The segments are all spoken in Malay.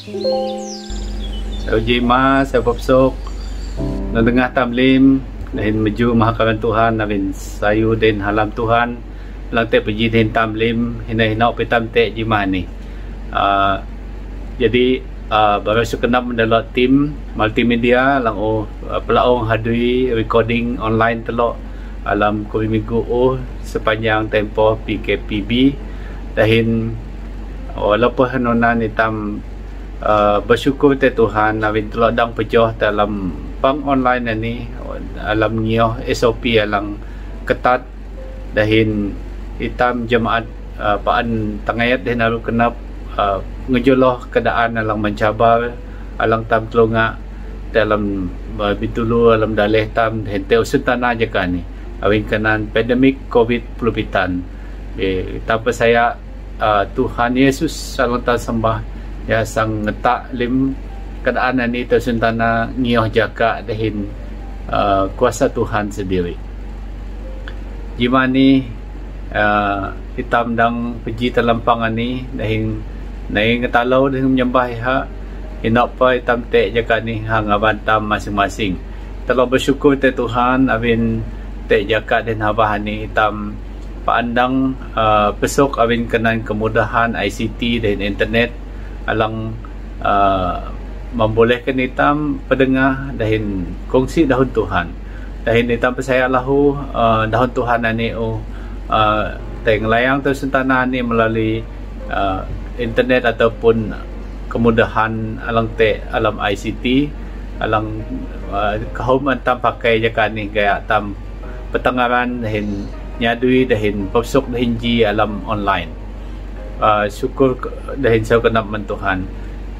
Saya Jima, saya popsok Nandengah tamlim Dahin meju mahakaran Tuhan Nabin sayu din halam Tuhan Lang te pergi din tamlim Hina-hina upi tamte Jima ni Jadi baru sukenap mendalam tim multimedia lang pelaong hadui recording online telok alam kuwi minggu sepanjang tempoh PKPB dahin walaupun hanonan itam bersyukur te Tuhan nawin telok dang pejoh dalam pang online ni alam ngioh SOP alang ketat dahin itam jemaat paan tangayat dahin alu kenap ngejoloh keadaan alang mencabar alang tam telunga dalam bitulu alam daleh tam hente usutana je kan ni awin kanan pandemik covid pelupitan tanpa saya Tuhan Yesus salang ta sembah ya sang ngetak lim keadaan ni tersentana ngioh jaka dahin kuasa Tuhan sendiri jimani hitam dang pergi terlampangan ni dahin naing ngetalau dengan menyembah ha hinak pa hitam tek jaka ni hang abantam masing-masing terlalu bersyukur te Tuhan abin tek jaka dan habah ni hitam pandang pesok abin kenan kemudahan ICT dan internet alang membolehkan hitam pendengar dahin kongsi dahun Tuhan dahin hitam percaya lahu dahun Tuhan ni teng layang tersentana ni melalui internet ataupun kemudahan alang alam ICT alang kahum antam pakai jakan ni gaya tam pertengaran dahin nyadui dahin popsok dahin ji alam online syukur dahin saya kenap mentuhan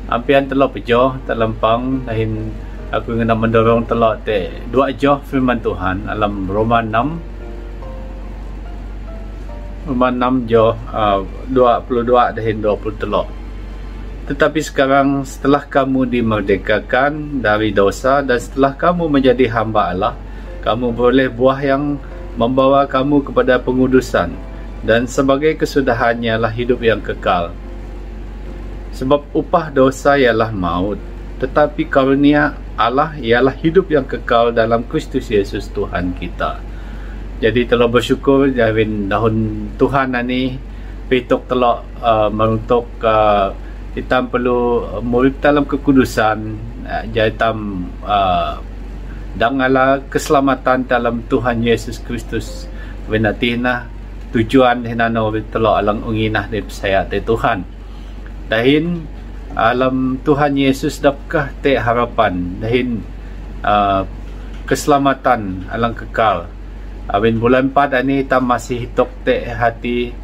ampian telok pejoh terlampang dahin aku kena mendorong telok dua joh firman Tuhan alam Roma 6 joh 22 dahin 20 telok. Tetapi sekarang setelah kamu dimerdekakan dari dosa dan setelah kamu menjadi hamba Allah, kamu boleh buah yang membawa kamu kepada pengudusan dan sebagai kesudahannya lah hidup yang kekal. Sebab upah dosa ialah maut, tetapi karunia Allah ialah hidup yang kekal dalam Kristus Yesus Tuhan kita. Jadi telah bersyukur jawin dahun Tuhan ni pitok telok meruntuk hitam perlu murid dalam kekudusan jaitam dangala keselamatan dalam Tuhan Yesus Kristus benatina tujuan hinano telok alang unginah de saya te Tuhan dahin alam Tuhan Yesus dapkah te harapan dahin keselamatan alang kekal awin bulan 4 ani tam masih hitok te hati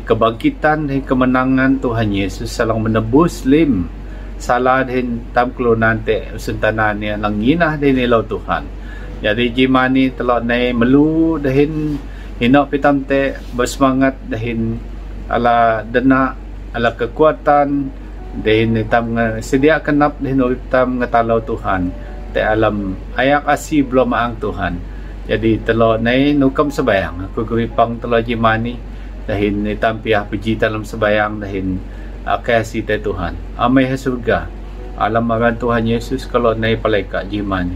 kebangkitan dan kemenangan Tuhan Yesus salang menebus lim salah dan tam kelunan te sentana ni lang nginah din ilaw Tuhan jadi jimani telok nai melu dahin hinok pitam te bersemangat dahin ala dena ala kekuatan dahin tam sedia kenap dahin tam ngetalau Tuhan te alam ayak asi belum maang Tuhan jadi telok nai nukam sebayang aku geripang telok jimani dahin hitam pihak pergi dalam sebayang dahin kasih te Tuhan amai surga alam aran Tuhan Yesus kalau nai palaikat jiman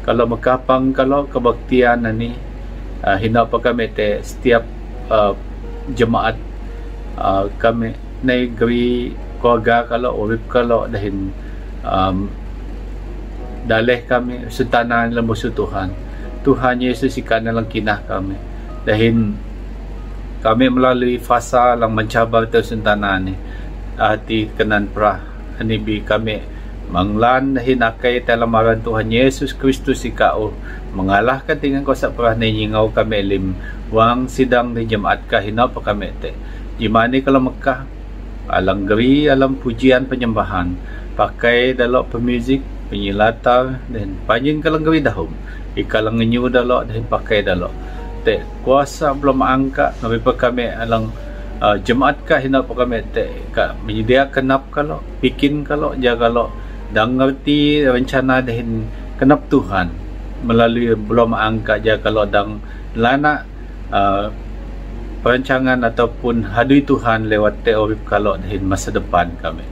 kalau makapang kalau kebaktian ni hina pa kami te setiap jemaat kami nai geri keluarga kalau urip kalau dahin daleh kami sentana lembu Tuhan Yesus ikan dalam kinah kami dahin kami melalui fasa lang mencabar tersentana ni hati kenan prah anibi kami manglan hinakai dalam aran Tuhan Yesus Kristus ikao mengalahkan dengan kosak prah ni nyingau kami lim wang sidang di jemaat kahina pa kami te jimani kalau Mekah alang geri alam pujian penyembahan pakai dalam pemuzik penyilatar dan panjang kalang geri dahum ikalang ngenyu dalok dan pakai dalok te kuasa belum angkat nabi pa kami alang jemaat kah hina pa kami te ka menyediakan kenap kalau bikin kalau jaga kalau dang ngerti rencana dahin kenap Tuhan melalui belum angkat jaga kalau dang lana perancangan ataupun hadui Tuhan lewat teori kalau dahin masa depan kami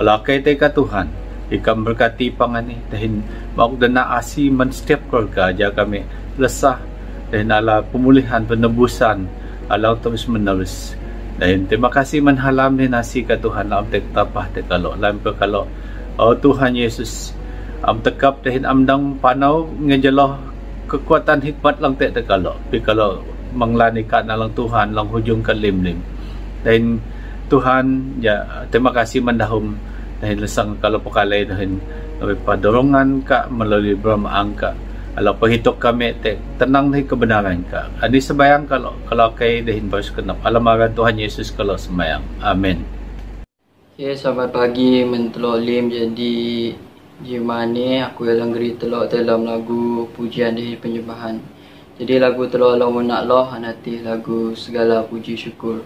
Kalau kay tay ka Tuhan, ikam berkati pangani dahin maugdana asi man setiap keluarga aja kami lesah dahin ala pemulihan penebusan ala terus menerus. Dan terima kasih menhalam ni nasi ka Tuhan am tek tapah tek kalau lampe kalau Tuhan Yesus am tekap dahin amdang panau ngejeloh kekuatan hikmat lang tek kalau pi kalau manglani ka na lang Tuhan lang hujung ka lim-lim. Dan Tuhan ya terima kasih mendahum dahil lesang kalau pakalay dahil padorongan ka melalui Brahma angka ala pahitok kami te tenang dahil kebenaran ka ani sebayang kalau kay dahil bers kenap alamaran Tuhan Yesus kalau semayang amin. Okay, selamat pagi mentelok lim jadi Jimani aku yang geri telok dalam lagu pujian di penyembahan. Jadi lagu telok Allah nak loh nanti lagu segala puji syukur.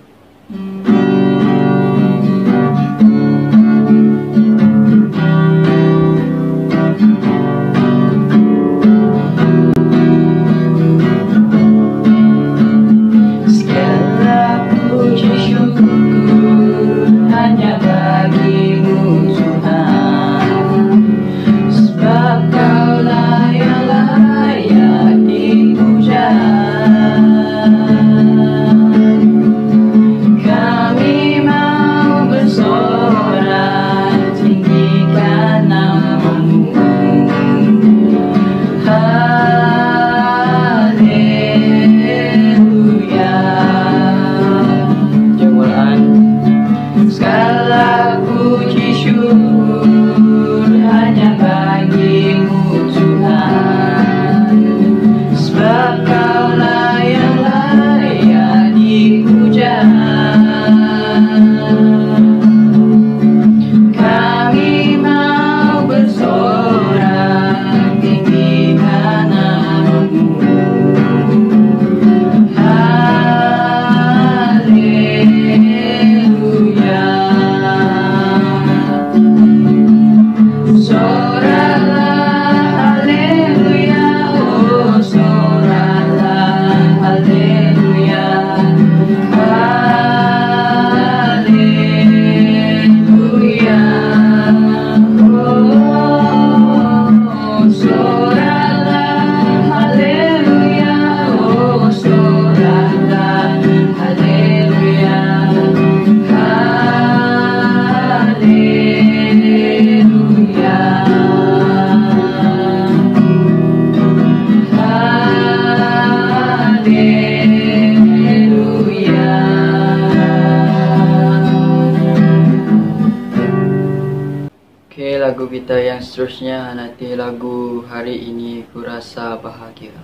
Lagu kita yang seterusnya nanti lagu hari ini ku rasa bahagia.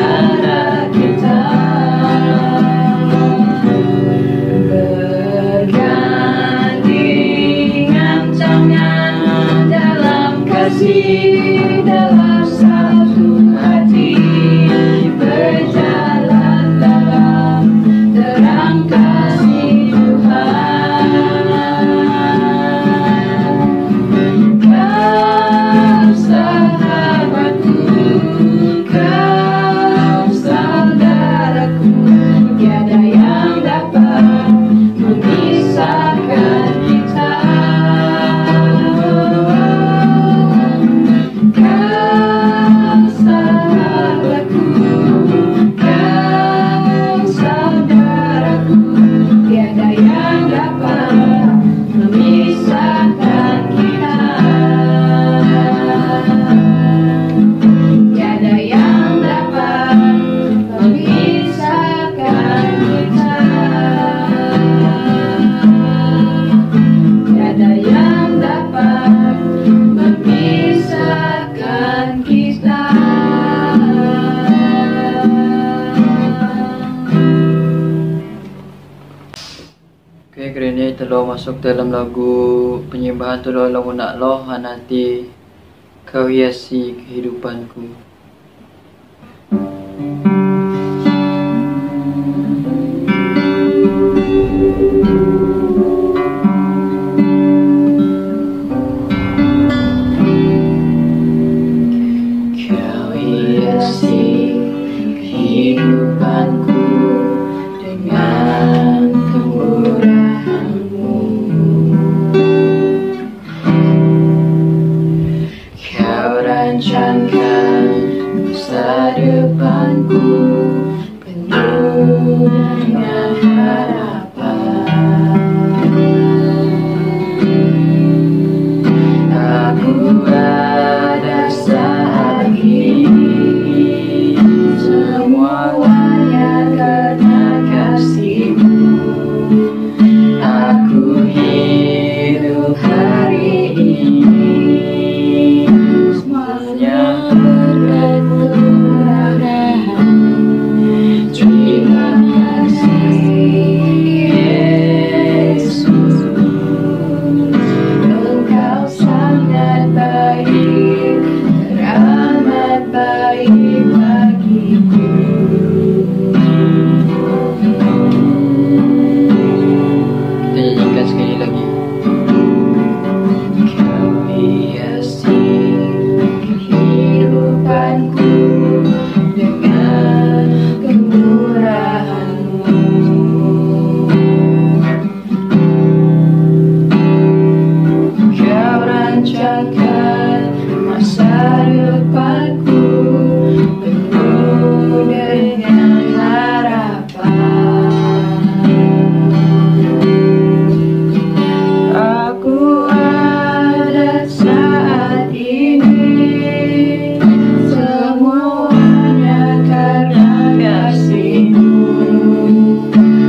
saudara kita bergandingan tangan dalam kasih, dalam satu hati, berjalan dalam terang kasih Tuhan. Kau sahabatku, kau saudaraku, tiada yang dapat memisahkan kita. Kau sahabatku, kau saudaraku, tiada yang dapat memisahkan kita. Tiada yang dapat memisahkan kita. Tiada yang dapat memisahkan kita. Oke, kali ini telah masuk dalam lagu penyembahan Tuhan Allah nak loh nanti kau hiasi kehidupanku. Kau hiasi kehidupanku dengan kemurahan-Mu. Kau rancangkan masa depanku penuh dengan harapan. Aku ada saat ini semuanya karena kasih-Mu. Aku hidup hari ini semuanya berkat kemurahan. Terima kasih Yesus, Engkau sangat baik, teramat baik bagiku. Kita nyanyikan sekali lagi. Kau hiasi kehidupanku dengan kemurahan-Mu. Kau rancangkan masa depanku penuh dengan harapan. Aku ada saat ini semuanya karena kasih-Mu.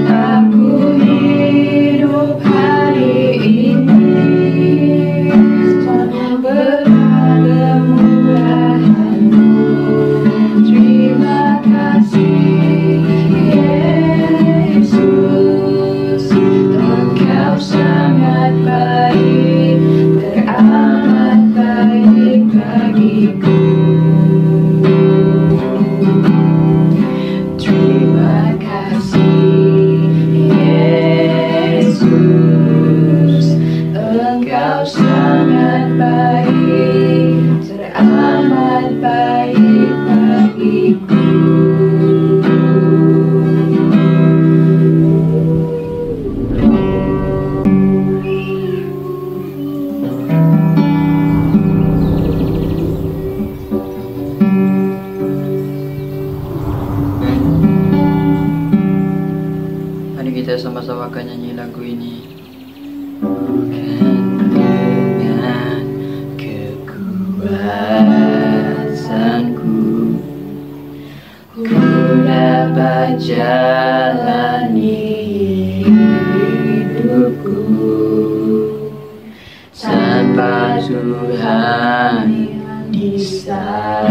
Aku hidup hari ini semuanya berkat kemurahan-Mu. Terima kasih Yesus, Engkau sangat baik, teramat baik bagiku. Terima kasih Yesus, Engkau sangat baik, teramat baik bagiku. Mari kita sama-sama akan nyanyi lagu ini. Dengan kekuatanku ku dapat jalani hidupku tanpa Tuhan di sampingku.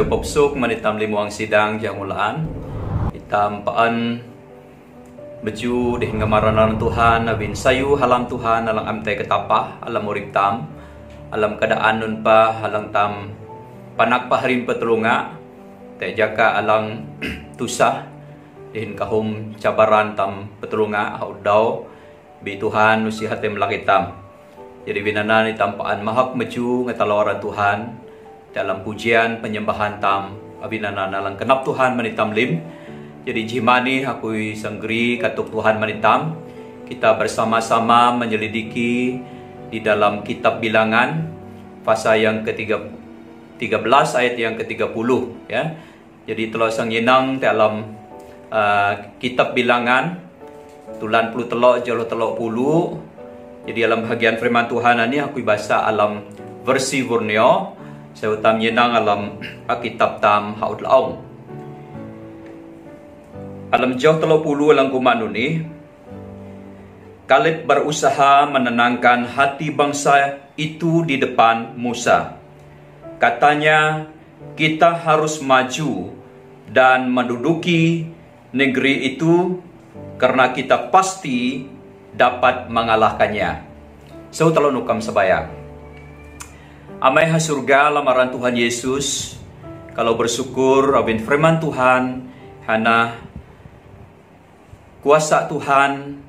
popsuk manitam limuang sidang jangulaan. Itam paan baju dengan gamaranan Tuhan abin sayu halam Tuhan alang amtai ketapah alam urip tam alam keadaan nun pa halang tam panak paharin petulunga te jaka alang tusah dihin kahum cabaran tam petulunga haudau bi Tuhan nusi hati melakitam. Jadi binanan itampaan mahak maju ngetalawaran Tuhan dalam pujian penyembahan tam abinanan alang kenap Tuhan manitam lim. Jadi jimani aku sanggeri katuk Tuhan manitam. Kita bersama-sama menyelidiki di dalam kitab Bilangan pasal yang ke-13 ayat yang ke-30 ya. Jadi telah sang yenang dalam kitab Bilangan tulan puluh telok jolo telok puluh. Jadi dalam bagian firman Tuhan ini aku bahasa alam versi Borneo. Saya utam yenang alam kitab tam haud laong. Alam jauh telok puluh alang kumanu ni Kaleb berusaha menenangkan hati bangsa itu di depan Musa. Katanya, kita harus maju dan menduduki negeri itu karena kita pasti dapat mengalahkannya. So talo nukam sebaya. Amai ha surga lamaran Tuhan Yesus. Kalau bersyukur abin firman Tuhan hana kuasa Tuhan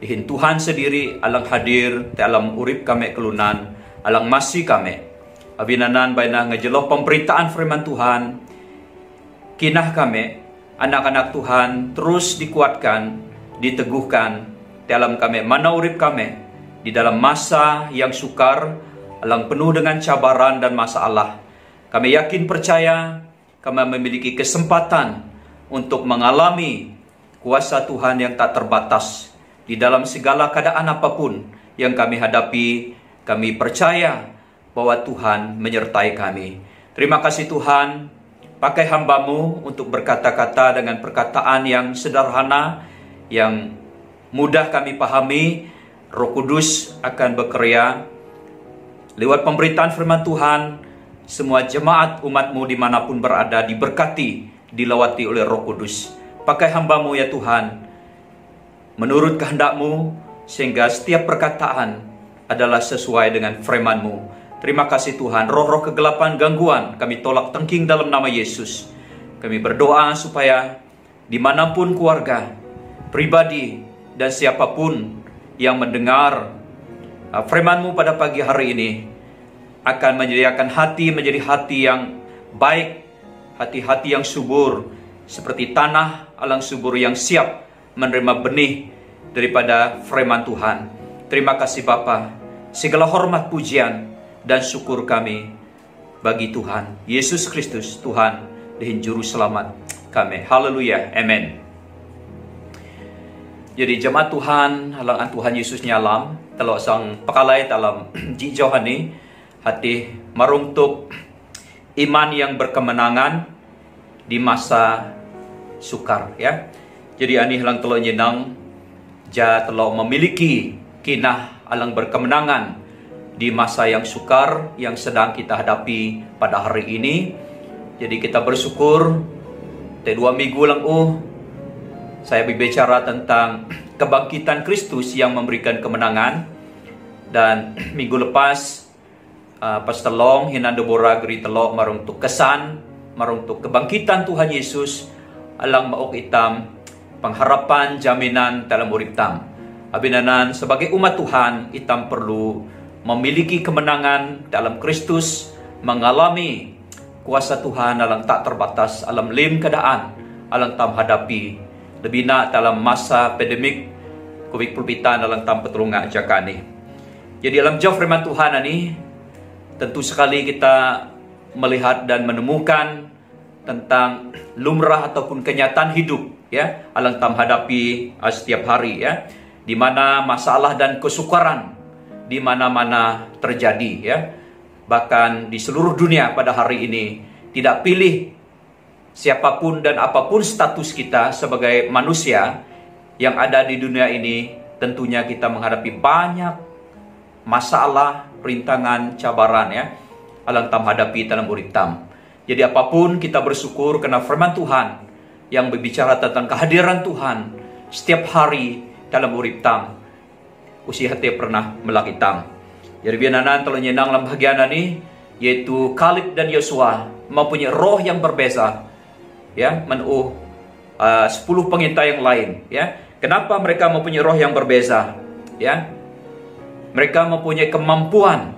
dihin Tuhan sendiri alang hadir dalam urip kami kelunan alang masih kami abinanan baina ngejeloh pemberitaan firman Tuhan kinah kami anak-anak Tuhan terus dikuatkan diteguhkan dalam kami mana urip kami di dalam masa yang sukar alang penuh dengan cabaran dan masalah. Kami yakin percaya kami memiliki kesempatan untuk mengalami kuasa Tuhan yang tak terbatas di dalam segala keadaan apapun yang kami hadapi. Kami percaya bahwa Tuhan menyertai kami. Terima kasih Tuhan, pakai hamba-Mu untuk berkata-kata dengan perkataan yang sederhana, yang mudah kami pahami. Roh Kudus akan bekerja lewat pemberitaan firman Tuhan. Semua jemaat umat-Mu dimanapun berada diberkati, dilawati oleh Roh Kudus. Pakai hamba-Mu ya Tuhan, menurut kehendak-Mu, sehingga setiap perkataan adalah sesuai dengan firman-Mu. Terima kasih Tuhan, roh-roh kegelapan gangguan kami tolak tengking dalam nama Yesus. Kami berdoa supaya dimanapun keluarga, pribadi, dan siapapun yang mendengar firman-Mu pada pagi hari ini akan menyediakan hati menjadi hati yang baik, hati-hati yang subur, seperti tanah alang subur yang siap menerima benih daripada firman Tuhan. Terima kasih Bapa. Segala hormat, pujian, dan syukur kami bagi Tuhan Yesus Kristus, Tuhan dan Juru Selamat kami. Haleluya. Amen. Jadi jemaat Tuhan, halangan Tuhan Yesus nyalam, kalau sang pakalai dalam jijau hani, hati marungtuk iman yang berkemenangan di masa sukar ya. Jadi ani halang telo nyenang ja telo memiliki kinah alang berkemenangan di masa yang sukar yang sedang kita hadapi pada hari ini. Jadi kita bersyukur te 2 minggu lang saya berbicara tentang kebangkitan Kristus yang memberikan kemenangan, dan minggu lepas pas telong hinando bora geri telok marungtuk kesan marungtuk kebangkitan Tuhan Yesus alang maok itam pengharapan jaminan dalam urip tam. Abinanan sebagai umat Tuhan itam perlu memiliki kemenangan dalam Kristus, mengalami kuasa Tuhan alang tak terbatas alam lim keadaan alang tam hadapi lebih nak dalam masa pandemik COVID-19 alang tam petulungan jakani. Jadi dalam jauh firman Tuhan ini tentu sekali kita melihat dan menemukan tentang lumrah ataupun kenyataan hidup ya alang tam hadapi setiap hari ya, di mana masalah dan kesukaran di mana-mana terjadi ya. Bahkan di seluruh dunia pada hari ini tidak pilih siapapun dan apapun status kita sebagai manusia yang ada di dunia ini, tentunya kita menghadapi banyak masalah, rintangan, cabaran ya alang tam hadapi dalam urip tam. Jadi apapun kita bersyukur karena firman Tuhan yang berbicara tentang kehadiran Tuhan setiap hari dalam urip tam. Usi hati pernah melakitam. Jadi bianan tolong nyenang dalam bagian ini, yaitu Kaleb dan Yosua mempunyai roh yang berbeza, ya, 10 pengintai yang lain, ya. Kenapa mereka mempunyai roh yang berbeza? Ya, mereka mempunyai kemampuan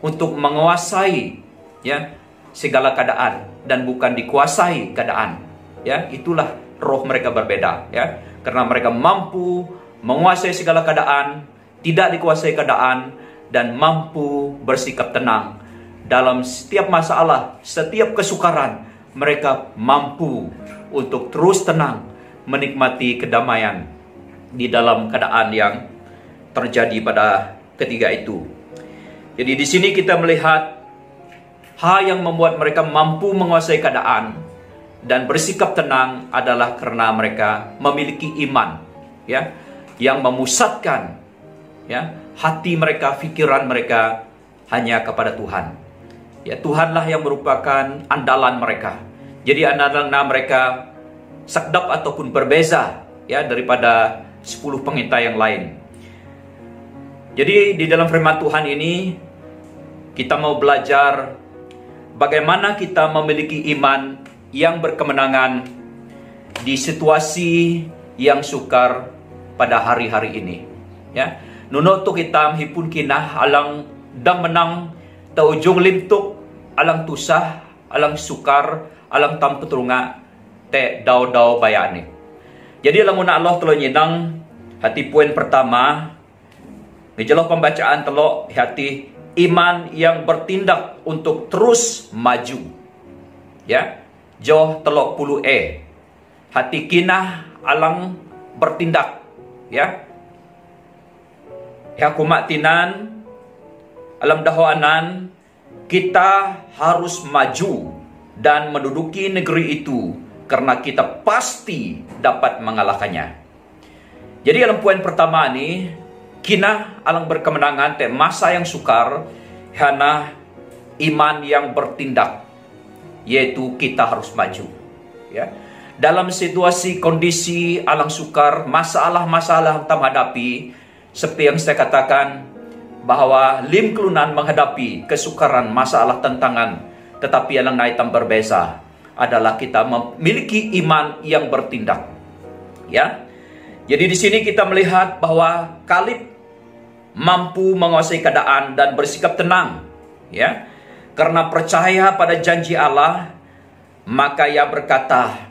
untuk menguasai, ya, segala keadaan dan bukan dikuasai keadaan. Ya, itulah roh mereka berbeda, ya. Karena mereka mampu menguasai segala keadaan, tidak dikuasai keadaan, dan mampu bersikap tenang dalam setiap masalah, setiap kesukaran. Mereka mampu untuk terus tenang menikmati kedamaian di dalam keadaan yang terjadi pada ketiga itu. Jadi di sini kita melihat hal yang membuat mereka mampu menguasai keadaan dan bersikap tenang adalah karena mereka memiliki iman, ya, yang memusatkan, ya, hati mereka, pikiran mereka hanya kepada Tuhan. Ya, Tuhanlah yang merupakan andalan mereka. Jadi andalan mereka sedap ataupun berbeza, ya, daripada 10 pengintai yang lain. Jadi di dalam firman Tuhan ini kita mau belajar bagaimana kita memiliki iman yang berkemenangan di situasi yang sukar pada hari-hari ini, ya. Nuno tu kita hipun kinah alang dam menang taujung limtuk alang tusah alang sukar alang tam petrunga te daw bayani. Jadi alang una Allah telo nyinang hati poin pertama ngejeloh pembacaan telo hati iman yang bertindak untuk terus maju, ya. Joh telok puluh hati kinah alang bertindak, ya. Ya kumatinan alam dahawanan kita harus maju dan menduduki negeri itu karena kita pasti dapat mengalahkannya. Jadi dalam poin pertama ini kina alang berkemenangan te masa yang sukar hana iman yang bertindak, yaitu kita harus maju, ya. Dalam situasi kondisi alang sukar, masalah-masalah yang kita hadapi, seperti yang saya katakan bahwa lim kelunan menghadapi kesukaran, masalah, tantangan, tetapi yang naitam berbeza adalah kita memiliki iman yang bertindak, ya. Jadi di sini kita melihat bahwa Kaleb mampu menguasai keadaan dan bersikap tenang, ya. Karena percaya pada janji Allah, maka ia berkata,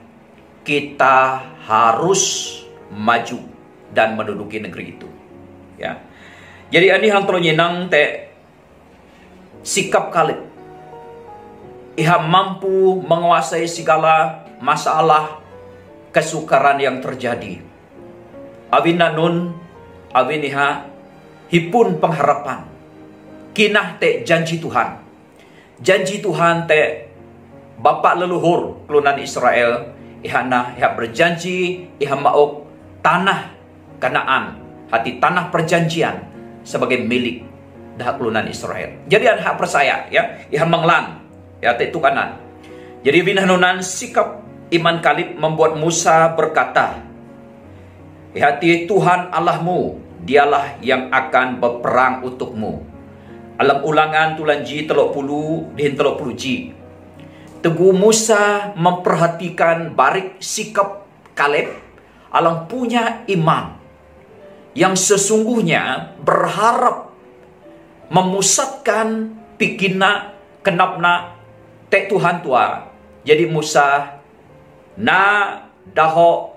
kita harus maju dan menduduki negeri itu, ya. Jadi ini hang tolo nyenang te sikap Kaleb. Ia mampu menguasai segala masalah kesukaran yang terjadi. Awin nanun, awin iha hipun pengharapan. Kinah te janji Tuhan. Janji Tuhan te bapak leluhur kelunan Israel. Iha berjanji, iha maok tanah Kanaan, hati tanah perjanjian sebagai milik dah kelunan Israel. Jadi hak percaya, ya, iha menglan, ya, itu kanan. Jadi binanunan sikap iman Kaleb membuat Musa berkata, hati Tuhan Allahmu, dialah yang akan berperang untukmu. Alam ulangan tulanji 30 dihin 30 ji. Teguh Musa memperhatikan barik sikap Kaleb alang punya iman yang sesungguhnya berharap memusatkan pikirna kenapna te Tuhan tua. Jadi Musa na daho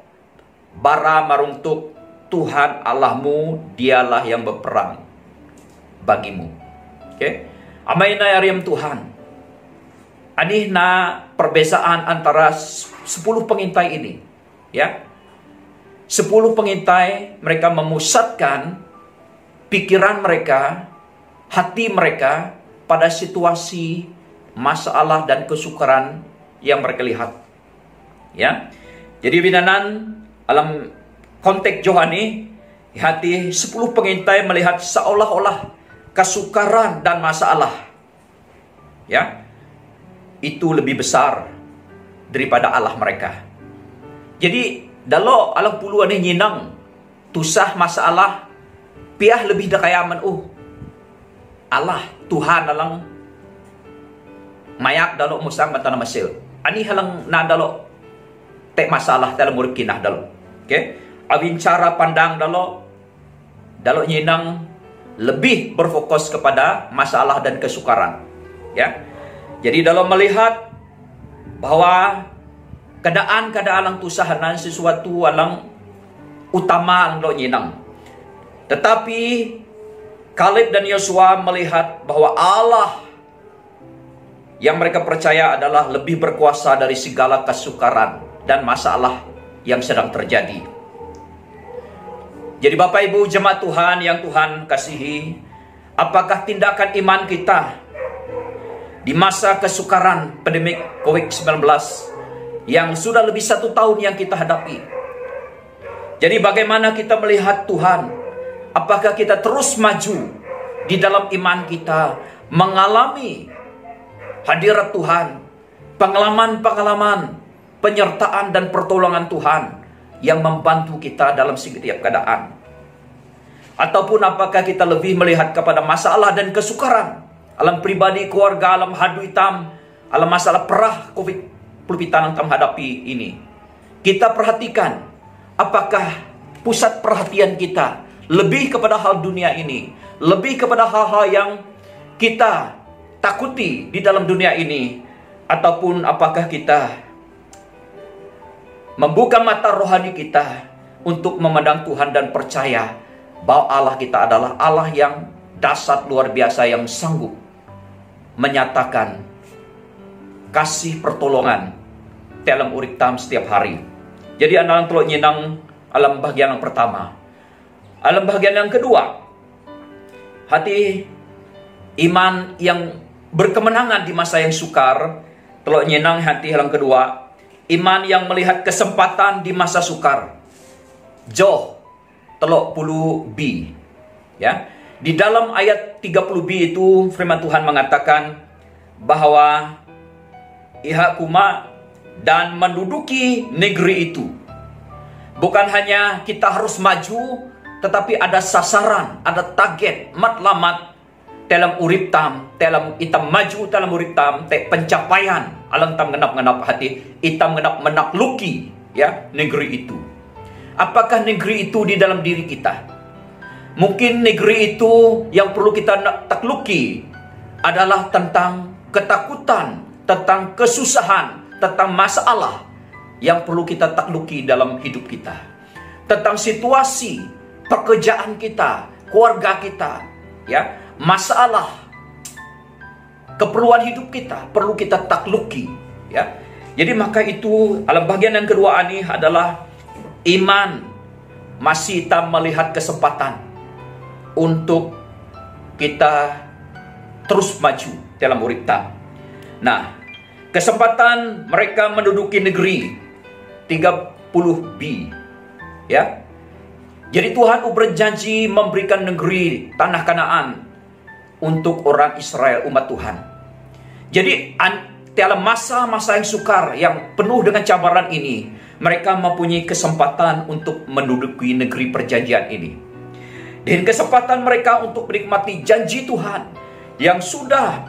bara maruntuk Tuhan Allahmu, dialah yang berperang bagimu. Okay? Amai na yariam Tuhan. Anih na perbezaan antara 10 pengintai ini, ya. 10 pengintai mereka memusatkan pikiran mereka, hati mereka pada situasi masalah dan kesukaran yang mereka lihat, ya. Jadi binanan dalam konteks Johani, hati 10 pengintai melihat seolah-olah kesukaran dan masalah, ya. itu lebih besar daripada Allah mereka. Jadi dalo alang puluhan ni nyinang tusah masalah piah lebih dakayaman Allah Tuhan alang mayak dalo musang mata na masil. Ani halang na dalo tek masalah dalam urip kinah dalo. Okay? Awin cara pandang dalo nyinang lebih berfokus kepada masalah dan kesukaran. Ya. Jadi dalam melihat bahwa keadaan lang tusahanan sesuatu alang utama ang lo nyinang. Tetapi Kaleb dan Yosua melihat bahwa Allah yang mereka percaya adalah lebih berkuasa dari segala kesukaran dan masalah yang sedang terjadi. Jadi Bapak Ibu jemaat Tuhan yang Tuhan kasihi, apakah tindakan iman kita di masa kesukaran pandemik COVID-19 yang sudah lebih 1 tahun yang kita hadapi? Jadi bagaimana kita melihat Tuhan? Apakah kita terus maju di dalam iman kita, mengalami hadirat Tuhan, pengalaman-pengalaman, penyertaan dan pertolongan Tuhan yang membantu kita dalam setiap keadaan? Ataupun apakah kita lebih melihat kepada masalah dan kesukaran, alam pribadi, keluarga, alam hadu hitam, alam masalah perah COVID-19 yang kita hadapi ini? Kita perhatikan, apakah pusat perhatian kita lebih kepada hal dunia ini, lebih kepada hal-hal yang kita takuti di dalam dunia ini, ataupun apakah kita membuka mata rohani kita untuk memandang Tuhan dan percaya bahwa Allah kita adalah Allah yang dahsyat luar biasa, yang sanggup menyatakan kasih pertolongan dalam urip tam setiap hari. Jadi analang telok nyinang alam bagian yang pertama. Alam bagian yang kedua, hati iman yang berkemenangan di masa yang sukar. Telok nyinang hati alam kedua, iman yang melihat kesempatan di masa sukar. Joh telok puluh B. Ya. Di dalam ayat 30b itu firman Tuhan mengatakan bahwa ihak kuma dan menduduki negeri itu. Bukan hanya kita harus maju, tetapi ada sasaran, ada target, matlamat dalam urip tam, dalam itam maju dalam urip tam, pencapaian alang tam ngenap hati, itam ngenap menakluki ya negeri itu. Apakah negeri itu di dalam diri kita? Mungkin negeri itu yang perlu kita takluki adalah tentang ketakutan, tentang kesusahan, tentang masalah yang perlu kita takluki dalam hidup kita. Tentang situasi pekerjaan kita, keluarga kita, ya, masalah keperluan hidup kita perlu kita takluki, ya. Jadi maka itu alam bagian yang kedua ini adalah iman masih tak melihat kesempatan untuk kita terus maju dalam urip tam. Nah, kesempatan mereka menduduki negeri 30b, ya. Jadi Tuhan berjanji memberikan negeri tanah Kanaan untuk orang Israel, umat Tuhan. Jadi dalam masa-masa yang sukar, yang penuh dengan cabaran ini, mereka mempunyai kesempatan untuk menduduki negeri perjanjian ini. Dan kesempatan mereka untuk menikmati janji Tuhan yang sudah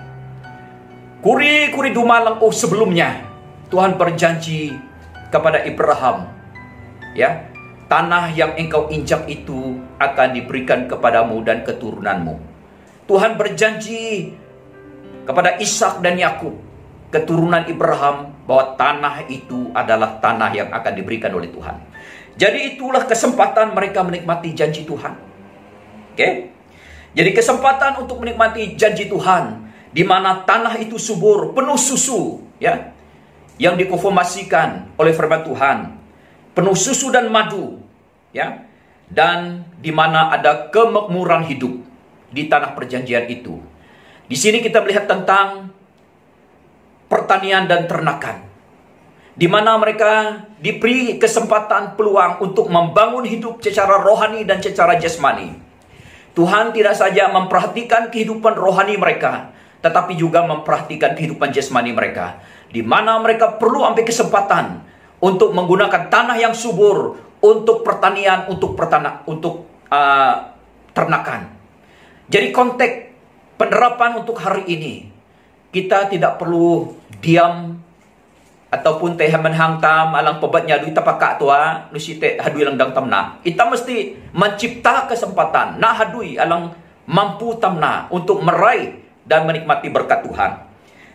kuri-kuri dumalang sebelumnya. Tuhan berjanji kepada Abraham, ya, tanah yang engkau injak itu akan diberikan kepadamu dan keturunanmu. Tuhan berjanji kepada Ishak dan Yakub, keturunan Abraham, bahwa tanah itu adalah tanah yang akan diberikan oleh Tuhan. Jadi itulah kesempatan mereka menikmati janji Tuhan. Oke? Jadi kesempatan untuk menikmati janji Tuhan, di mana tanah itu subur, penuh susu, ya, yang dikonfirmasikan oleh firman Tuhan, penuh susu dan madu, ya, dan di mana ada kemakmuran hidup di tanah perjanjian itu. Di sini kita melihat tentang pertanian dan ternakan, di mana mereka diberi kesempatan peluang untuk membangun hidup secara rohani dan secara jasmani. Tuhan tidak saja memperhatikan kehidupan rohani mereka, tetapi juga memperhatikan kehidupan jasmani mereka, di mana mereka perlu ambil kesempatan untuk menggunakan tanah yang subur untuk pertanian, untuk ternakan. Jadi konteks penerapan untuk hari ini, kita tidak perlu diam ataupun teh menhangtam alang pebatnya duit tapakak tua nusi teh hadui lang dang tamna. Kita mesti mencipta kesempatan nah hadui alang mampu tamna untuk meraih dan menikmati berkat Tuhan.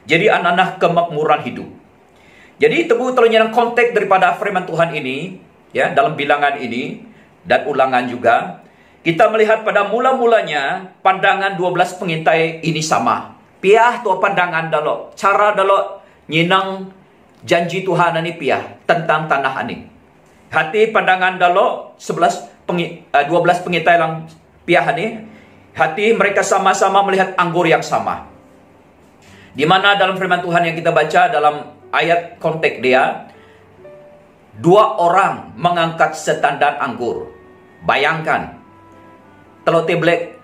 Jadi anak-anak kemakmuran hidup. Jadi tebu telunya konteks daripada firman Tuhan ini, ya, dalam bilangan ini dan ulangan juga, kita melihat pada mula-mulanya pandangan 12 pengintai ini sama. Piah tua pandangan dalo, cara dalo nyinang janji Tuhan ini piah tentang tanah ini. Hati pandangan dalo 12 pengintai lang piah ini, hati mereka sama-sama melihat anggur yang sama. Di mana dalam firman Tuhan yang kita baca dalam ayat konteks dia, 2 orang mengangkat setandan anggur. Bayangkan, telur teblek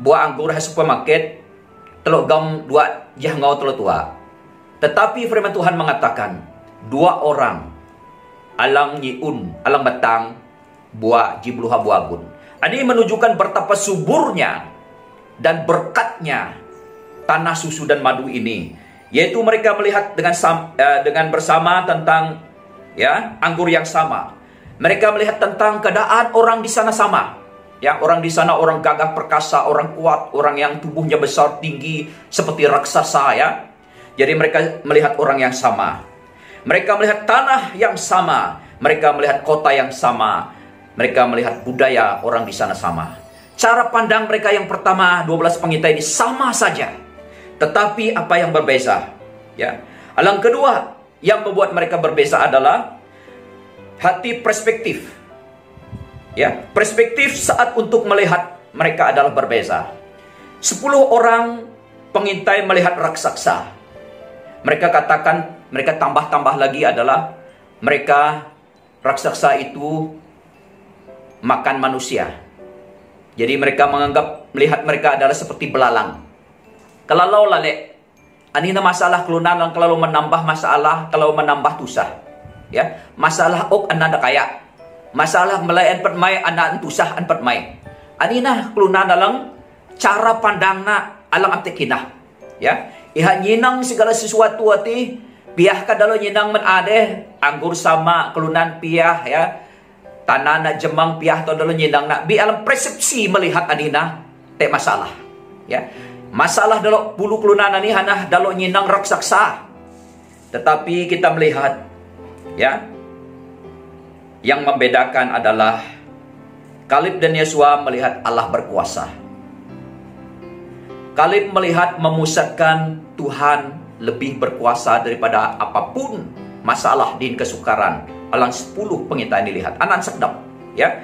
buah anggur di supermarket, telur gam 2 jahngau telur tua. Tetapi firman Tuhan mengatakan, 2 orang alang nyiun, alang batang buah jibluha buagun. Ini menunjukkan betapa suburnya dan berkatnya tanah susu dan madu ini, yaitu mereka melihat dengan bersama tentang, ya, anggur yang sama. Mereka melihat tentang keadaan orang di sana sama. Ya, orang di sana orang gagah perkasa, orang kuat, orang yang tubuhnya besar tinggi seperti raksasa, ya. Jadi mereka melihat orang yang sama. Mereka melihat tanah yang sama. Mereka melihat kota yang sama. Mereka melihat budaya orang di sana sama. Cara pandang mereka yang pertama, 12 pengintai ini sama saja. Tetapi apa yang berbeza? Ya. Yang kedua yang membuat mereka berbeza adalah hati perspektif. Ya, perspektif saat untuk melihat mereka adalah berbeza. 10 orang pengintai melihat raksasa. Mereka katakan, mereka tambah-tambah lagi adalah mereka raksasa itu makan manusia. Jadi mereka menganggap melihat mereka adalah seperti belalang. Kalau lale, anina masalah kelunan lang kalau menambah masalah, kalau menambah tusah. Ya, masalah ok ananda kaya. Masalah melayan petmai anak tusah an petmai. Anina kelunan dalam cara pandangna alang amtekinah. Ya, iha nyinang segala sesuatu ati piah kadalo nyinang menade anggur sama kelunan piah, ya. Tanah na jemang piah to dalo nyinang na bi alam persepsi melihat anina te masalah. Ya. Masalah dalo bulu kelunan ani hanah dalo nyinang raksasa. Tetapi kita melihat, ya, yang membedakan adalah Kaleb dan Yosua melihat Allah berkuasa. Kaleb melihat memusatkan Tuhan lebih berkuasa daripada apapun masalah din kesukaran. Alang 10 pengintai dilihat. Anan sedap, ya.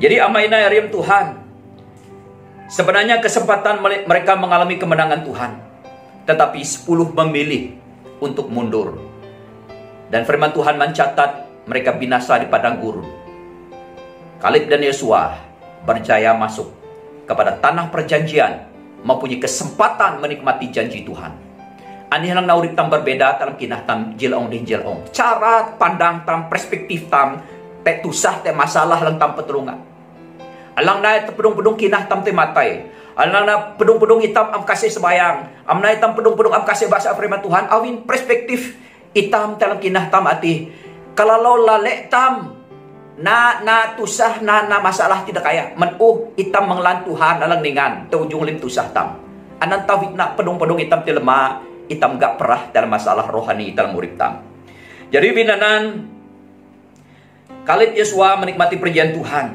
Jadi amaina yarim Tuhan. Sebenarnya kesempatan mereka mengalami kemenangan Tuhan. Tetapi 10 memilih untuk mundur. Dan firman Tuhan mencatat mereka binasa di padang gurun. Kaleb dan Yosua berjaya masuk kepada tanah perjanjian, mempunyai kesempatan menikmati janji Tuhan. Ani lang naurip tam berbeda dalam kinah tam jilong din jilong. Cara pandang tam, perspektif tam, te tusah te masalah lang tam petulungan. Alang na pedung-pedung kinah tam te matay. Alang na pedung-pedung hitam am kasih sebayang. Am na hitam pedung-pedung am kasih bahasa firman Tuhan. Awin perspektif hitam dalam kinah tam ati. Kalau lale tam na tusah na masalah tidak kaya hitam menglan Tuhan alang ningan te ujung lim tusah tam anan tawik na pedung-pedung hitam ti lemah hitam gak perah dalam masalah rohani dalam urip tam. Jadi binanan Kaleb Yosua menikmati perjanjian Tuhan.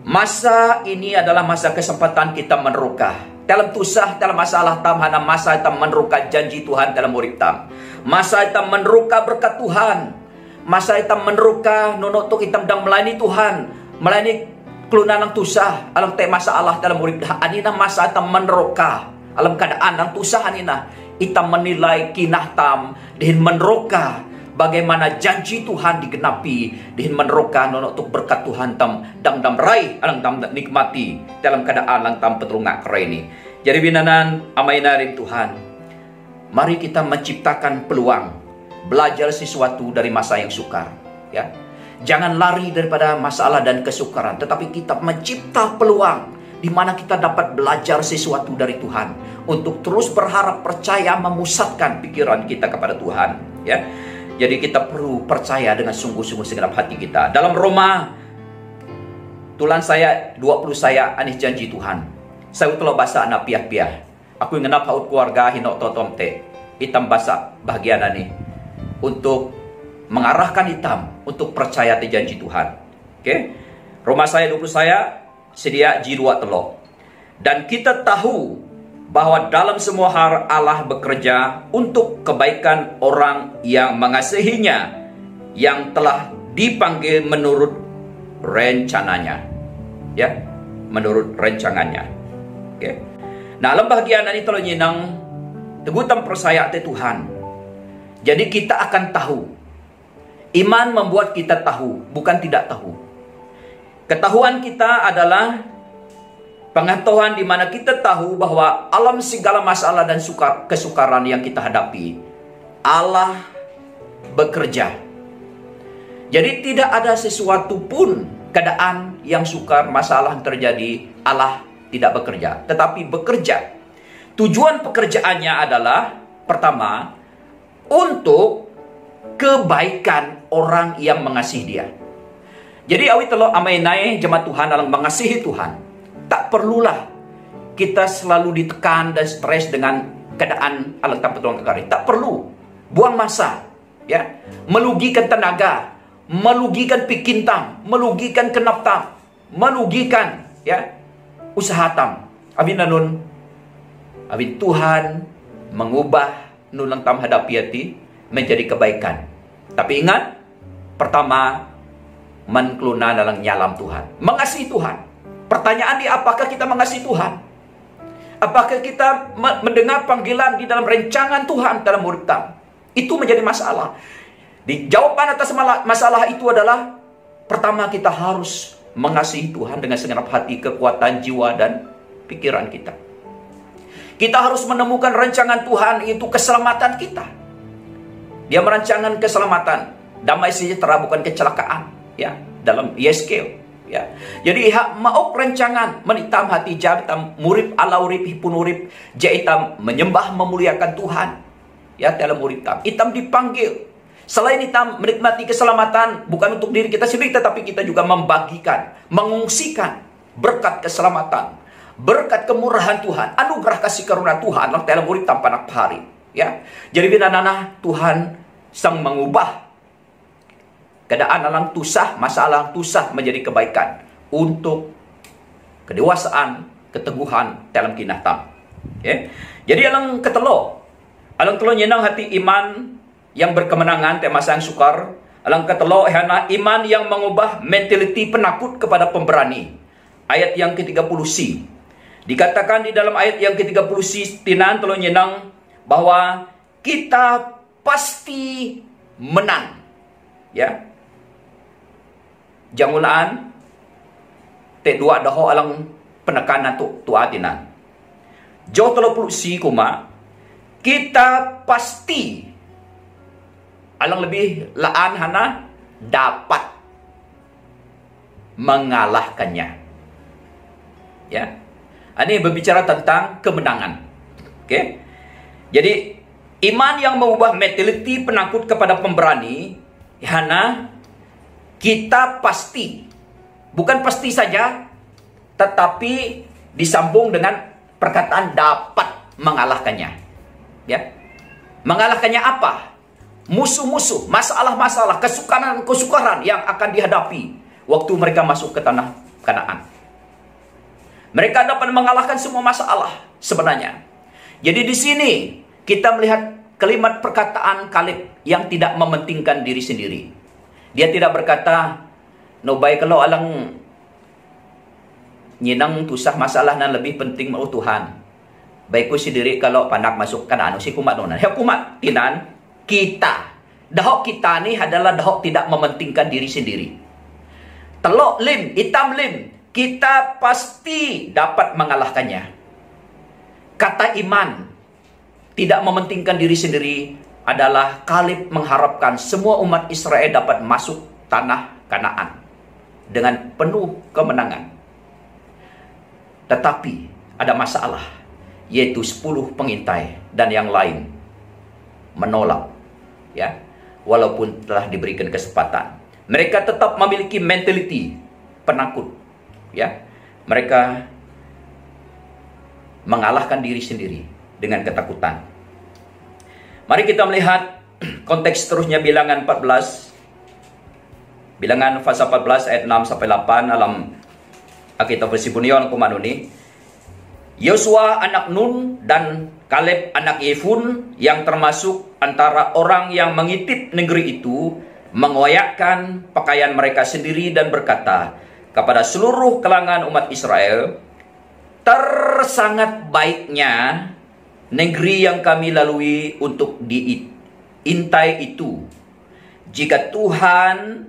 Masa ini adalah masa kesempatan kita menerukah dalam tusah dalam masalah tam hana masa tam menerukah janji Tuhan dalam urip tam. Masa tam menerukah berkat Tuhan. Masa itam meneruka nonotok itam dang melayani Tuhan, melayani kelunan ang tusah alam te masalah dalam urip anina masa itam meneruka alam keadaan ang tusah anina itam menilai kinah tam dihin meneruka bagaimana janji Tuhan digenapi dihin meneruka nonotok berkat Tuhan tam dang rai alang tam nikmati dalam keadaan lang tam petrungak kera ini. Jadi binanan amai narim Tuhan, mari kita menciptakan peluang, belajar sesuatu dari masa yang sukar. Ya, jangan lari daripada masalah dan kesukaran, tetapi kita mencipta peluang di mana kita dapat belajar sesuatu dari Tuhan untuk terus berharap, percaya, memusatkan pikiran kita kepada Tuhan. Ya, jadi kita perlu percaya dengan sungguh-sungguh segenap hati kita. Dalam Roma tulan saya 20 saya anis janji Tuhan. Saya telah bahasa anak piah-piah. Aku ngenap haut keluarga hinok totom te. Hitam bahasa bahagian ini untuk mengarahkan hitam untuk percaya di janji Tuhan. Oke. Roma saya 20 saya sedia J2 telok. Dan kita tahu bahwa dalam semua hal Allah bekerja untuk kebaikan orang yang mengasihinya, yang telah dipanggil menurut rencananya. Ya, menurut rencangannya. Oke. Nah, dalam bahagian ini telah nyenang tegutan percaya te Tuhan. Jadi kita akan tahu. Iman membuat kita tahu, bukan tidak tahu. Ketahuan kita adalah pengetahuan di mana kita tahu bahwa alam segala masalah dan kesukaran yang kita hadapi, Allah bekerja. Jadi tidak ada sesuatu pun keadaan yang sukar, masalah yang terjadi, Allah tidak bekerja, tetapi bekerja. Tujuan pekerjaannya adalah pertama, untuk kebaikan orang yang mengasihi dia. Jadi awi telo amai nae jemaat Tuhan dalam mengasihi Tuhan. Tak perlulah kita selalu ditekan dan stres dengan keadaan alat tanpa tolong kekari. Tak perlu. Buang masa, ya. Melugikan tenaga, melugikan pikintang, melugikan kenaptam, melugikan, ya, usaha tam. Abin nanun, abin Tuhan mengubah nulang tam hadapi hati menjadi kebaikan. Tapi ingat, pertama, menkeluna dalam nyalam Tuhan, mengasihi Tuhan. Pertanyaan di apakah kita mengasihi Tuhan? Apakah kita mendengar panggilan di dalam rencangan Tuhan dalam urip tam? Itu menjadi masalah. Di jawaban atas masalah itu adalah pertama, kita harus mengasihi Tuhan dengan segenap hati, kekuatan jiwa dan pikiran kita. Kita harus menemukan rancangan Tuhan, itu keselamatan kita. Dia merancangkan keselamatan, damai sejahtera, bukan kecelakaan, ya, dalam Yeskel, ya. Jadi mau rancangan menitam hati jahitam murip ala urip hipun urip jahitam menyembah memuliakan Tuhan, ya, dalam urip tam. Hitam dipanggil. Selain hitam menikmati keselamatan bukan untuk diri kita sendiri, tetapi kita juga membagikan, mengungsikan berkat keselamatan, berkat kemurahan Tuhan, anugerah kasih karunia Tuhan dalam urip tam panak hari, ya. Jadi binanana Tuhan sang mengubah keadaan alang tusah, masalah tusah menjadi kebaikan untuk kedewasaan, keteguhan dalam kinah tam. Okay? Jadi alang ketelo nyenang hati iman yang berkemenangan tema sang sukar. Alang ketelo hana iman yang mengubah mentaliti penakut kepada pemberani. Ayat yang ke-30C. Dikatakan di dalam ayat yang ke-30C tinan telo nyenang bahwa kita pasti menang. Ya. Jangulaan T2 daho alang penekanan tu atinan. Jo 30C kuma kita pasti alang lebih laan hana dapat mengalahkannya. Ya. Ini berbicara tentang kemenangan. Oke. Jadi iman yang mengubah mentaliti penakut kepada pemberani, hana kita pasti, bukan pasti saja, tetapi disambung dengan perkataan dapat mengalahkannya. Ya, mengalahkannya apa? Musuh-musuh, masalah-masalah, kesukaran yang akan dihadapi waktu mereka masuk ke tanah Kanaan. Mereka dapat mengalahkan semua masalah sebenarnya. Jadi di sini kita melihat kalimat perkataan Kaleb yang tidak mementingkan diri sendiri. Dia tidak berkata, no baik kalau alang nyinang tusah masalah na lebih penting mau Tuhan. Baikku sendiri kalau panak masuk Kanaan si kumat nonan. Ya kumat tinan kita. Dahok kita ni adalah dahok tidak mementingkan diri sendiri. Telok lim, hitam lim, kita pasti dapat mengalahkannya. kata iman, tidak mementingkan diri sendiri, adalah Kaleb mengharapkan semua umat Israel dapat masuk tanah Kanaan dengan penuh kemenangan. Tetapi ada masalah, yaitu 10 pengintai dan yang lain menolak, ya, walaupun telah diberikan kesempatan. Mereka tetap memiliki mentality penakut, ya. Mereka mengalahkan diri sendiri dengan ketakutan. Mari kita melihat konteks terusnya Bilangan 14. Bilangan pasal 14 ayat 6 sampai 8 dalam Alkitab versi Bunion Kumanuni. Yosua anak Nun dan Kaleb anak Yefun yang termasuk antara orang yang mengitip negeri itu mengoyakkan pakaian mereka sendiri dan berkata kepada seluruh kalangan umat Israel, "Tersangat baiknya negeri yang kami lalui untuk diintai itu. Jika Tuhan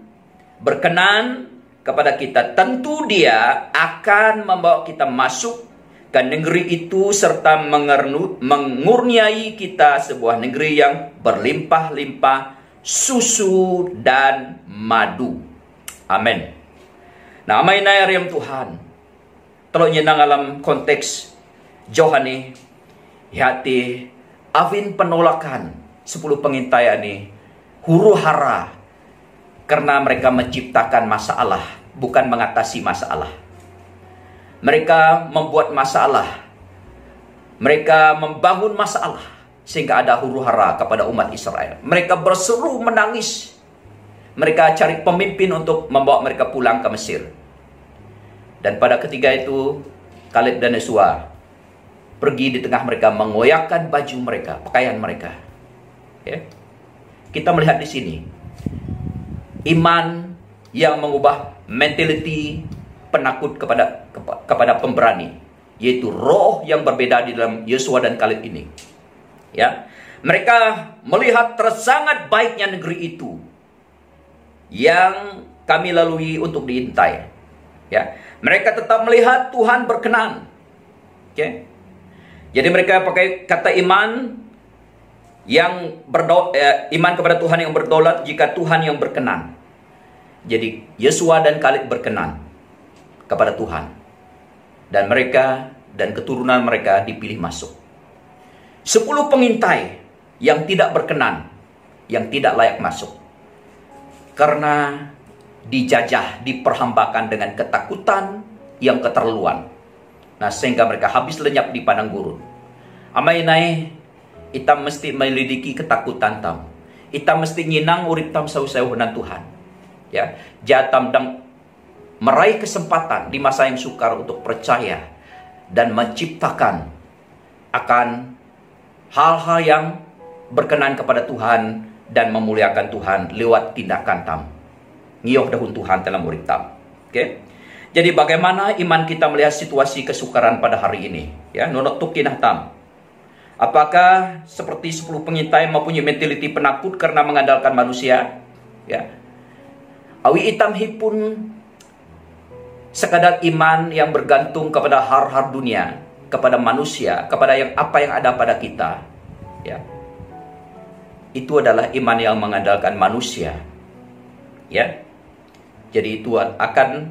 berkenan kepada kita, tentu Dia akan membawa kita masuk ke negeri itu serta mengurniai kita sebuah negeri yang berlimpah-limpah susu dan madu." Amin. Nah, amay na yang Tuhan. Talo niya nang alam konteks Johani hati avin penolakan 10 pengintai ini huru hara karena mereka menciptakan masalah, bukan mengatasi masalah. Mereka membuat masalah, mereka membangun masalah sehingga ada huru hara kepada umat Israel. Mereka berseru menangis, mereka cari pemimpin untuk membawa mereka pulang ke Mesir. Dan pada ketiga itu Kaleb dan Yosua pergi di tengah mereka, mengoyakkan baju mereka, pakaian mereka. Ya. Kita melihat di sini iman yang mengubah mentality penakut kepada pemberani, yaitu roh yang berbeda di dalam Yosua dan Kaleb ini. Ya, mereka melihat tersangat baiknya negeri itu yang kami lalui untuk diintai. Ya, mereka tetap melihat Tuhan berkenan. Oke. Jadi mereka pakai kata iman yang iman kepada Tuhan yang berdaulat jika Tuhan yang berkenan. Jadi Yosua dan Kaleb berkenan kepada Tuhan. Dan mereka dan keturunan mereka dipilih masuk. 10 pengintai yang tidak berkenan, yang tidak layak masuk. Karena dijajah, diperhambakan dengan ketakutan yang keterlaluan. Nah, sehingga mereka habis lenyap di padang gurun. Amay nai, itam mesti melidiki ketakutan tam. Itam mesti nyinang urip tam sausahunan Tuhan. Ya, jatam dang meraih kesempatan di masa yang sukar untuk percaya dan menciptakan akan hal-hal yang berkenan kepada Tuhan dan memuliakan Tuhan lewat tindakan tam. Ngiyok dahun Tuhan dalam urip tam. Oke? Jadi bagaimana iman kita melihat situasi kesukaran pada hari ini? Ya, nunut tukinah tam. Apakah seperti 10 pengintai mempunyai mentaliti penakut karena mengandalkan manusia? Ya. Awi itam hipun sekadar iman yang bergantung kepada har-har dunia, kepada manusia, kepada apa yang ada pada kita. Ya. Itu adalah iman yang mengandalkan manusia. Ya. Jadi itu akan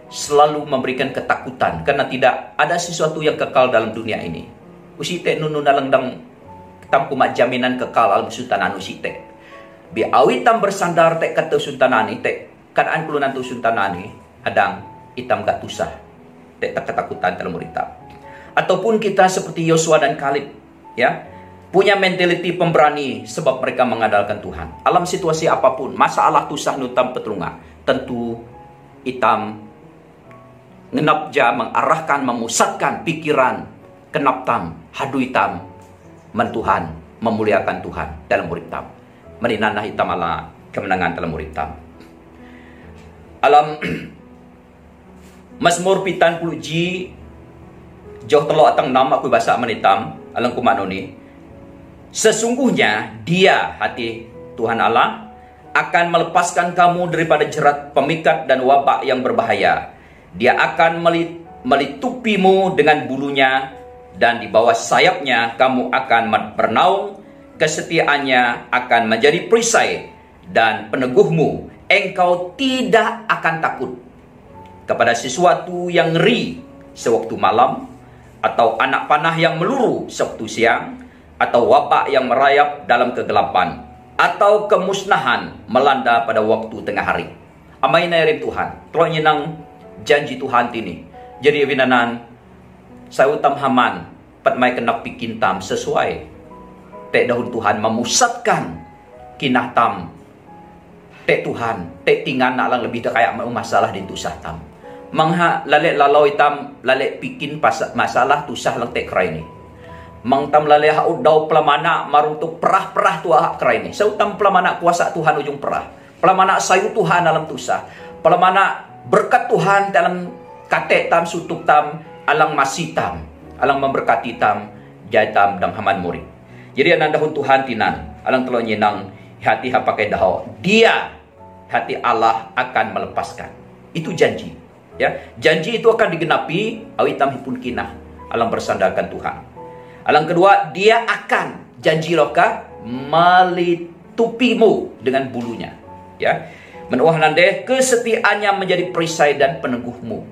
selalu memberikan ketakutan karena tidak ada sesuatu yang kekal dalam dunia ini. Usite nunu nalang tam kumat jaminan kekal alam sultanan usite. Bi awitam bersandar tek kata sultanani tek kanaan kulunan tu sultanani adang itam gak tusah tek ketakutan dalam muritab. Ataupun kita seperti Yosua dan Kaleb, ya, punya mentaliti pemberani sebab mereka mengandalkan Tuhan. Alam situasi apapun, masalah tusah nutam petrunga, tentu itam ngenapja mengarahkan, memusatkan pikiran kenaptam, haduitam mentuhan, memuliakan Tuhan dalam muritam. Meninanah hitam ala kemenangan dalam muritam. Alam Mazmur pitan puluji jauh telok atang nama aku bahasa menitam alang kumanoni. Sesungguhnya Dia, hati Tuhan Allah, akan melepaskan kamu daripada jerat pemikat dan wabak yang berbahaya. Dia akan melitupimu dengan bulunya dan di bawah sayapnya kamu akan bernaung, kesetiaannya akan menjadi perisai, dan peneguhmu, engkau tidak akan takut kepada sesuatu yang ngeri sewaktu malam, atau anak panah yang meluru sewaktu siang, atau wabak yang merayap dalam kegelapan, atau kemusnahan melanda pada waktu tengah hari. Amai nairim Tuhan, tolong nyenang janji Tuhan ini. Jadi winanan, saya utam haman, patmai kena pikin tam sesuai. Tek dahun Tuhan memusatkan kinah tam. Tek Tuhan, tek tingan nak lang lebih kayak masalah di tusah tam. Mangha lalek lalau itam, lalek pikin masalah tusah lang tek kerai ni. Mang tam lalek haud dau pelamana marung tu perah-perah tu ahak kerai ni. Saya utam pelamana kuasa Tuhan ujung perah. Pelamana sayu Tuhan dalam tusah. Pelamana berkat Tuhan dalam katek tam sutuk tam alang masih tam, alang memberkati tam jai tam dam haman murid. Jadi anak dahun Tuhan tinan alang telo nyenang hati ha pakai dahau. Dia hati Allah akan melepaskan. Itu janji. Ya, janji itu akan digenapi awitam hipun kinah alang bersandarkan Tuhan. Alang kedua, dia akan janji loka melitupimu dengan bulunya. Ya, menuah nande kesetiaannya menjadi perisai dan peneguhmu.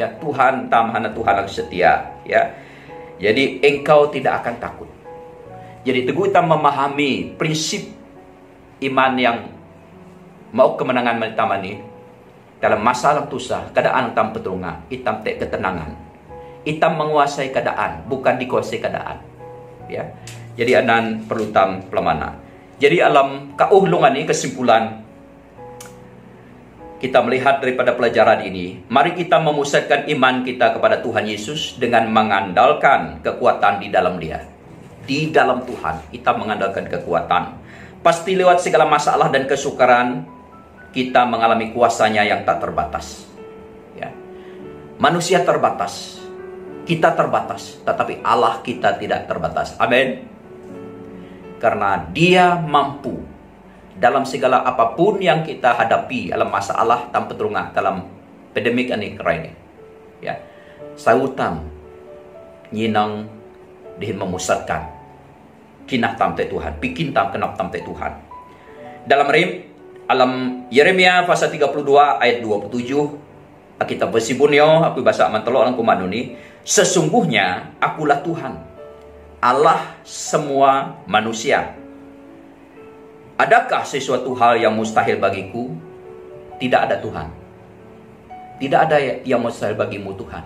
Ya, Tuhan tamhana Tuhan yang setia. Ya, jadi engkau tidak akan takut. Jadi teguh tam memahami prinsip iman yang mau kemenangan menitamani dalam masalah tusah, keadaan tam petunga, itam tek ketenangan. Itam menguasai keadaan, bukan dikuasai keadaan. Ya, jadi anan perlu tam pelamana. Jadi alam kauhlungan ini kesimpulan kita melihat daripada pelajaran ini, mari kita memusatkan iman kita kepada Tuhan Yesus dengan mengandalkan kekuatan di dalam Dia. Di dalam Tuhan, kita mengandalkan kekuatan. Pasti lewat segala masalah dan kesukaran, kita mengalami kuasanya yang tak terbatas. Ya. Manusia terbatas, kita terbatas, tetapi Allah kita tidak terbatas. Amin. Karena Dia mampu dalam segala apapun yang kita hadapi dalam masalah tanpa terungah dalam pandemik ini kerai. Ya, sautam nyinang dihin memusatkan kinah tam te Tuhan, bikin tam kenap tam te Tuhan. Dalam alam Yeremia pasal 32 ayat 27, kita bersibunyo aku bahasa mantelo alang kumanuni, sesungguhnya akulah Tuhan, Allah semua manusia. Adakah sesuatu hal yang mustahil bagiku? Tidak ada Tuhan. Tidak ada yang mustahil bagimu Tuhan.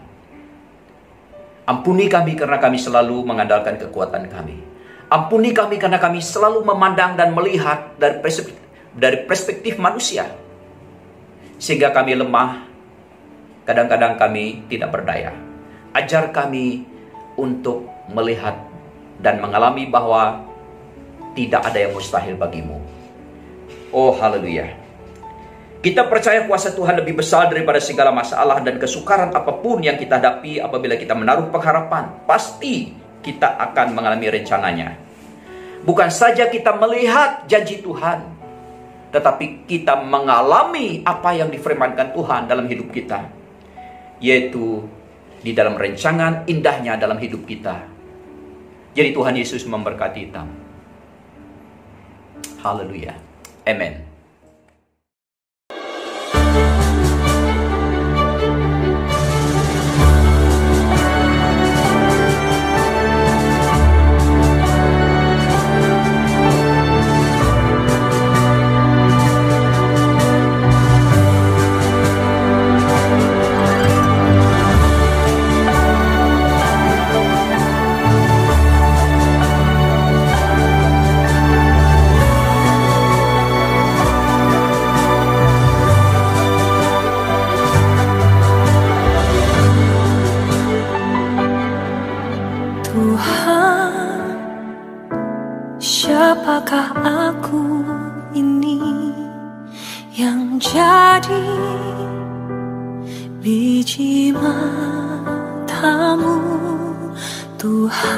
Ampuni kami karena kami selalu mengandalkan kekuatan kami. Ampuni kami karena kami selalu memandang dan melihat dari perspektif manusia. Sehingga kami lemah. Kadang-kadang kami tidak berdaya. Ajar kami untuk melihat dan mengalami bahwa tidak ada yang mustahil bagimu. Oh haleluya. Kita percaya kuasa Tuhan lebih besar daripada segala masalah dan kesukaran apapun yang kita hadapi. Apabila kita menaruh pengharapan, pasti kita akan mengalami rencananya. Bukan saja kita melihat janji Tuhan, tetapi kita mengalami apa yang difirmankan Tuhan dalam hidup kita, yaitu di dalam rancangan indahnya dalam hidup kita. Jadi Tuhan Yesus memberkati kita. Haleluya. Amen. Siapakah aku ini yang jadi biji matamu, Tuhan?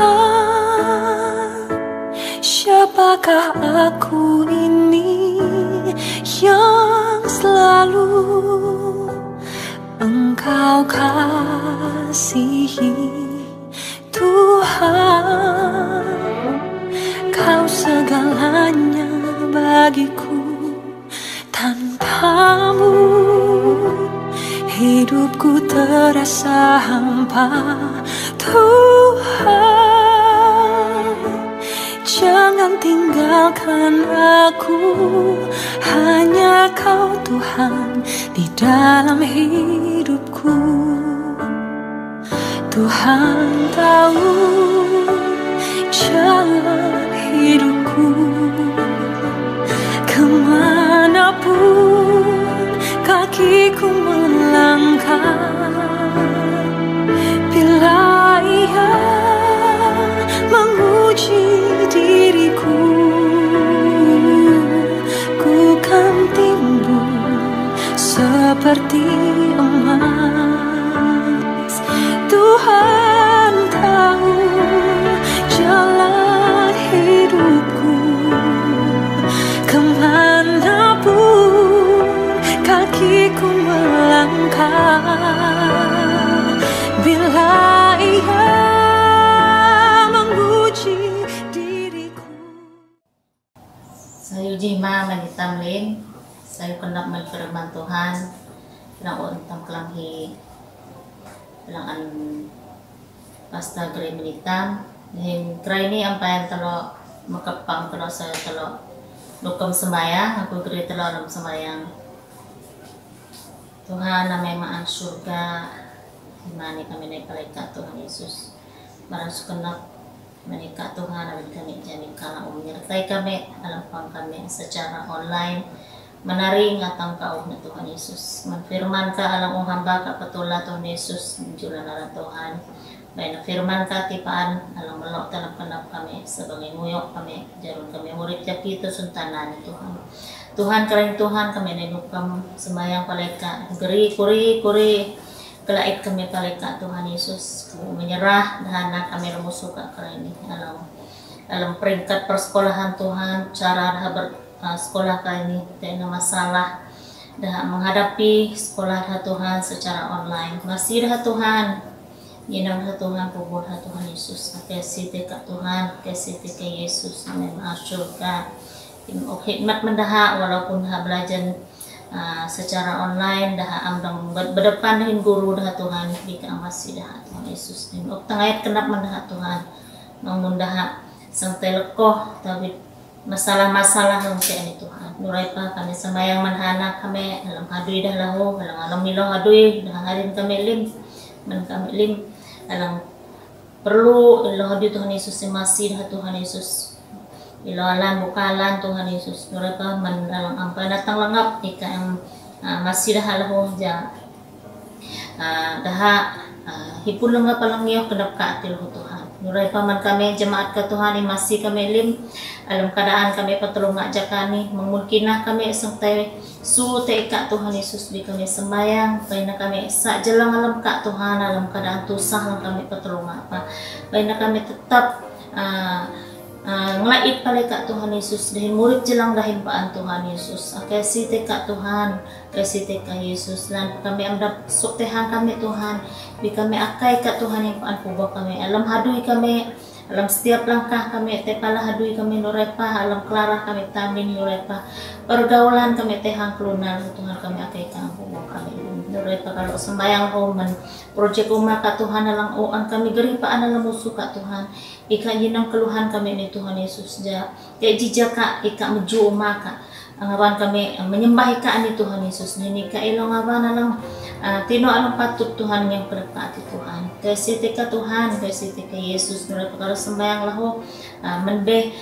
Siapakah aku ini yang selalu Engkau kasihi, Tuhan? Tuhan, Kau segalanya bagiku. Tanpamu hidupku terasa hampa. Tuhan, jangan tinggalkan aku. Hanya Kau Tuhan di dalam hidupku. Tuhan tahu jalan hidupku, kemanapun kakiku melangkah. Bila Ia menguji diriku, ku kan timbul seperti emas. Tuhan tahu jalan hidupku, kemanapun kakiku melangkah. Bila Ia menguji diriku. Sayu jima manitam lim, sayu kenap menfirman Tuhan, bilang untam kelanghi, bilang an pasta gre menitam, yang kira ini ampai telo makapang telo saya telo lukam sembayang, aku gre telo dalam sembayang. Tuhan namanya maan surga, dimana kami naik malaikat Tuhan Yesus, barang sukenap menikah Tuhan, amin kami jadi kala menyertai kami dalam pang kami secara online, menari ngatang kau na Tuhan Yesus, menfirman ka alam hamba ka patulah Tuhan Yesus, menjulan arah Tuhan, baik firman ka tipaan alam melok dalam kenap kami sebagai nguyok kami, jarun kami murid jaki itu suntanan Tuhan. Tuhan kering Tuhan kami nenukam sembayang paleka, geri kuri kelait kami paleka Tuhan Yesus, kami menyerah dahana kami remusuka kering ini dalam peringkat persekolahan Tuhan, cara sekolah kali ini tidak masalah dah menghadapi sekolah Tuhan secara online, masih dah Tuhan Yenang Tuhan kubur Tuhan Yesus, kasih teka Tuhan, kasih teka Yesus, amin asyurga. Hikmat mendaha walaupun belajar secara online dah amdang berdepan dengan guru dah Tuhan, jika masih dah Tuhan Yesus. Tengayat kenap mendaha Tuhan, mengundaha sampai lekoh tapi masalah-masalah yang ini Tuhan. Nurai pa kami sembayang manhana kami dalam hadui dah lahu, dalam alam milah hadui dah harin kami lim, kami lim dalam perlu ilah hadui Tuhan Yesus masih dah Tuhan Yesus. Ilalan bukalan Tuhan Yesus. Nurai pa man dalam ampai datang lengap jika yang masih dah lahu ja dah hipun lengap palang niyo kedap ka atil Tuhan. Nurai paman kami jemaat ke Tuhan yang masih kami lim alam keadaan kami patulunga jakani memungkinah kami sampai su teka Tuhan Yesus di kami sembayang baina kami sak jelang alam ka Tuhan alam keadaan tusah lang kami patulunga apa baina kami tetap ngelait paleka Tuhan Yesus dahin murid jelang dahin paan Tuhan Yesus kasih teka Tuhan kasih teka Yesus lan kami amdap suktehan kami Tuhan bi kami akai ka Tuhan yang paan pubah kami alam hadui kami alam setiap langkah kami tepala hadui kami nurepa alam kelarah kami tamin nurepa pergaulan kami tehang kelunan Tuhan kami akai ka pubah kami nurepa kalau sembayang homan projek rumah ka Tuhan alang oan kami geripaan alam musuh ka Tuhan ika jinang keluhan kami ni Tuhan Yesus ja kayak jijaka ika meju maka ngawan kami menyembah ika ni Tuhan Yesus ni ka ilong ngawan alang tino alang patut Tuhan yang berkati Tuhan kasih teka Tuhan kasih teka Yesus nurut perkara sembahyang lahu menbeh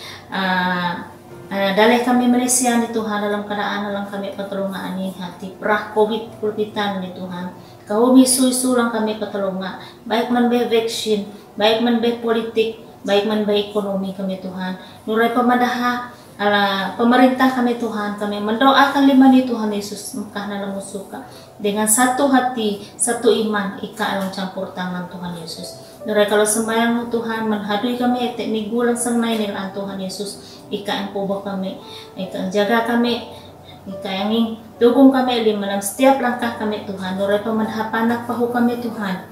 dalih kami Malaysia ni Tuhan dalam keadaan dalam kami pertolongan ni hati perah COVID-19 ni Tuhan kau misu-isu lang kami pertolongan baik menbeh vaksin baik menbeh politik baik menbeh ekonomi kami Tuhan nurai pemadaha ala pemerintah kami Tuhan kami mendoakan lima ni Tuhan Yesus Mekah dalam musuka dengan satu hati satu iman ika alang campur tangan Tuhan Yesus nurai kalau sembahyang Tuhan menghadui kami etek minggu langsung naik nilaan Tuhan Yesus ika yang pubah kami ika yang jaga kami ika yang dukung kami lima dalam setiap langkah kami Tuhan nurai pemendahapanak pahu kami Tuhan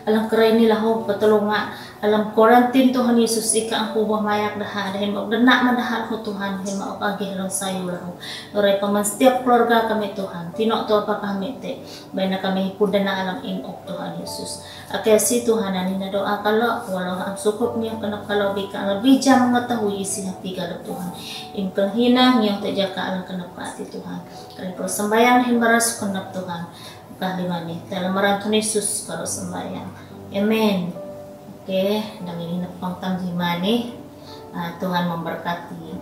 alam kerai ni lahu patulunga alam karantin Tuhan Yesus ika ang kubah mayak daha dahil magdana madahat ho Tuhan dahil maupagi lang sayo lahu doray paman setiap keluarga kami Tuhan tinok to apa kami te bay na kami hipudan na alam inok Tuhan Yesus akaya si Tuhan ani na doa kalau walau ang sukup niya kanap kalau bika lebih jam mengetahui isi hati galap Tuhan imkang hina ngiyong tajaka alam kanap ati Tuhan kaya kalau sembayang himbaras kanap Tuhan kalimani dalam marang Tuhan Yesus kalau sembayang amen. Oke, dan ini nepang himani Tuhan memberkati.